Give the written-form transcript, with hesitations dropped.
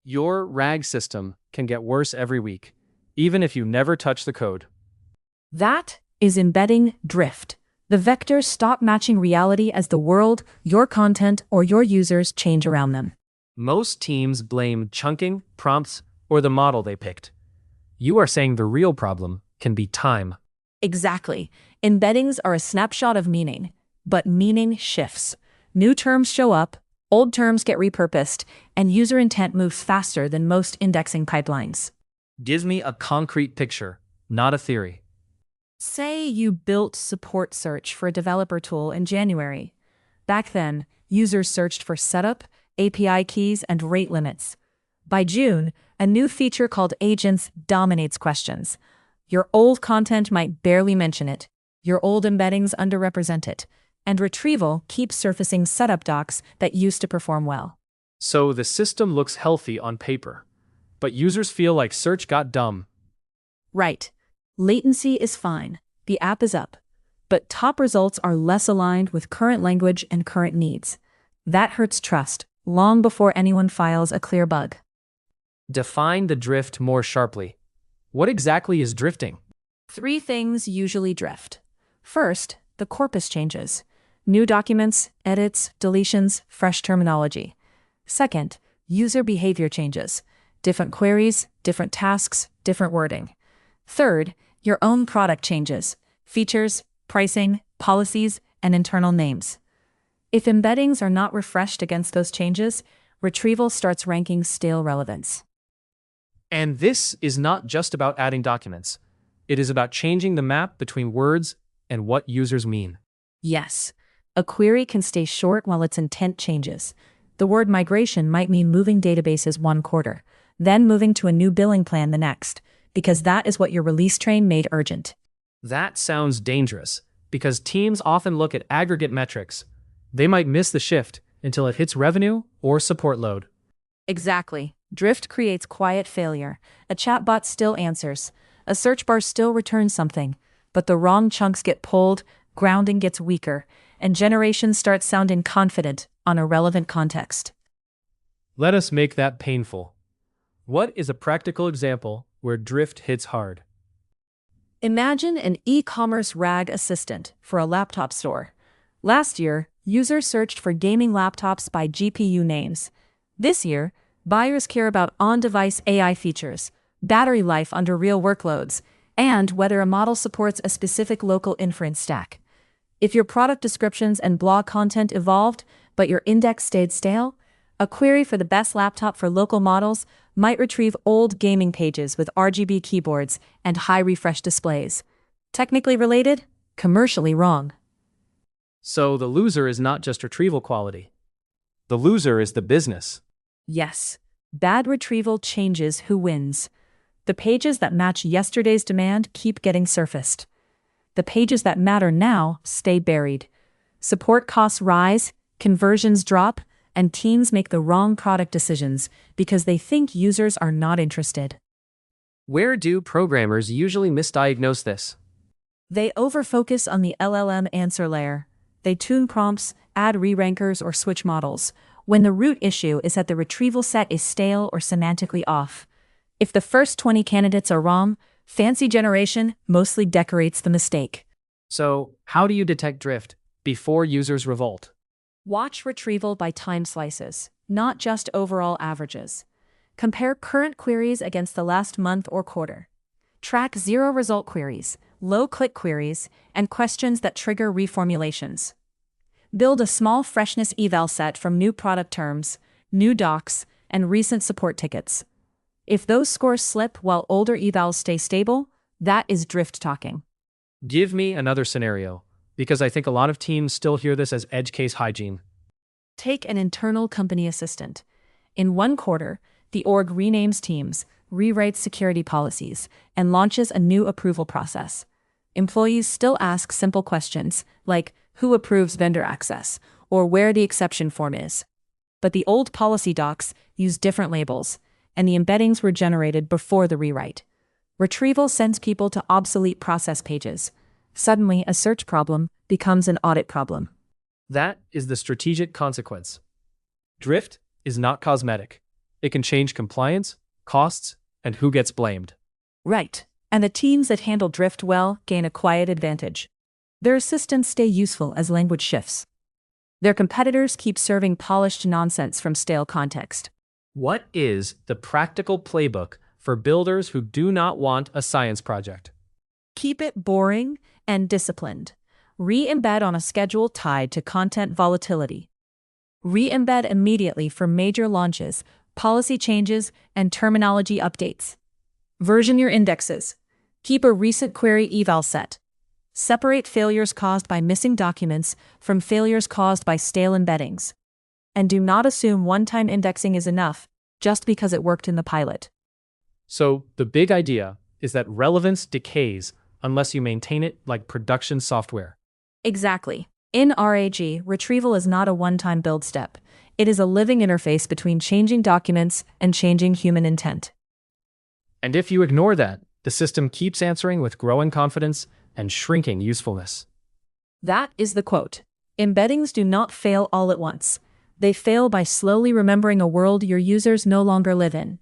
Your RAG system can get worse every week, even if you never touch the code. That is embedding drift. The vectors stop matching reality as the world, your content, or your users change around them. Most teams blame chunking, prompts, or the model they picked. You are saying the real problem can be time. Exactly. Embeddings are a snapshot of meaning, but meaning shifts. New terms show up, old terms get repurposed, and user intent moves faster than most indexing pipelines. Give me a concrete picture, not a theory. Say you built support search for a developer tool in January. Back then, users searched for setup, API keys, and rate limits. By June, a new feature called Agents dominates questions. Your old content might barely mention it. Your old embeddings underrepresent it. And retrieval keeps surfacing setup docs that used to perform well. So the system looks healthy on paper, but users feel like search got dumb. Right. Latency is fine. The app is up. But top results are less aligned with current language and current needs. That hurts trust, long before anyone files a clear bug. Define the drift more sharply. What exactly is drifting? 3 things usually drift. First, the corpus changes. New documents, edits, deletions, fresh terminology. Second, user behavior changes. Different queries, different tasks, different wording. Third, your own product changes. Features, pricing, policies, and internal names. If embeddings are not refreshed against those changes, retrieval starts ranking stale relevance. And this is not just about adding documents. It is about changing the map between words and what users mean. Yes, a query can stay short while its intent changes. The word migration might mean moving databases one quarter, then moving to a new billing plan the next, because that is what your release train made urgent. That sounds dangerous, because teams often look at aggregate metrics. They might miss the shift until it hits revenue or support load. Exactly. Drift creates quiet failure. A chatbot still answers. A search bar still returns something. But the wrong chunks get pulled, grounding gets weaker, and generations start sounding confident on irrelevant context. Let us make that painful. What is a practical example where drift hits hard? Imagine an e-commerce RAG assistant for a laptop store. Last year, users searched for gaming laptops by GPU names. This year, buyers care about on-device AI features, battery life under real workloads, and whether a model supports a specific local inference stack. If your product descriptions and blog content evolved, but your index stayed stale, a query for the best laptop for local models might retrieve old gaming pages with RGB keyboards and high refresh displays. Technically related, commercially wrong. So the loser is not just retrieval quality. The loser is the business. Yes, bad retrieval changes who wins. The pages that match yesterday's demand keep getting surfaced. The pages that matter now stay buried. Support costs rise, conversions drop, and teams make the wrong product decisions because they think users are not interested. Where do programmers usually misdiagnose this? They overfocus on the LLM answer layer. They tune prompts, add re-rankers, or switch models, when the root issue is that the retrieval set is stale or semantically off. If the first 20 candidates are wrong, fancy generation mostly decorates the mistake. So, how do you detect drift before users revolt? Watch retrieval by time slices, not just overall averages. Compare current queries against the last month or quarter. Track zero-result queries, low-click queries, and questions that trigger reformulations. Build a small freshness eval set from new product terms, new docs, and recent support tickets. If those scores slip while older evals stay stable, that is drift talking. Give me another scenario, because I think a lot of teams still hear this as edge case hygiene. Take an internal company assistant. In one quarter, the org renames teams, rewrites security policies, and launches a new approval process. Employees still ask simple questions, like who approves vendor access, or where the exception form is. But the old policy docs use different labels, and the embeddings were generated before the rewrite. Retrieval sends people to obsolete process pages. Suddenly, a search problem becomes an audit problem. That is the strategic consequence. Drift is not cosmetic. It can change compliance, costs, and who gets blamed. Right. And the teams that handle drift well gain a quiet advantage. Their assistants stay useful as language shifts. Their competitors keep serving polished nonsense from stale context. What is the practical playbook for builders who do not want a science project? Keep it boring and disciplined. Re-embed on a schedule tied to content volatility. Re-embed immediately for major launches, policy changes, and terminology updates. Version your indexes. Keep a recent query eval set. Separate failures caused by missing documents from failures caused by stale embeddings. And do not assume one-time indexing is enough just because it worked in the pilot. So, the big idea is that relevance decays unless you maintain it like production software. Exactly. In RAG, retrieval is not a one-time build step. It is a living interface between changing documents and changing human intent. And if you ignore that, the system keeps answering with growing confidence and shrinking usefulness. That is the quote. Embeddings do not fail all at once. They fail by slowly remembering a world your users no longer live in.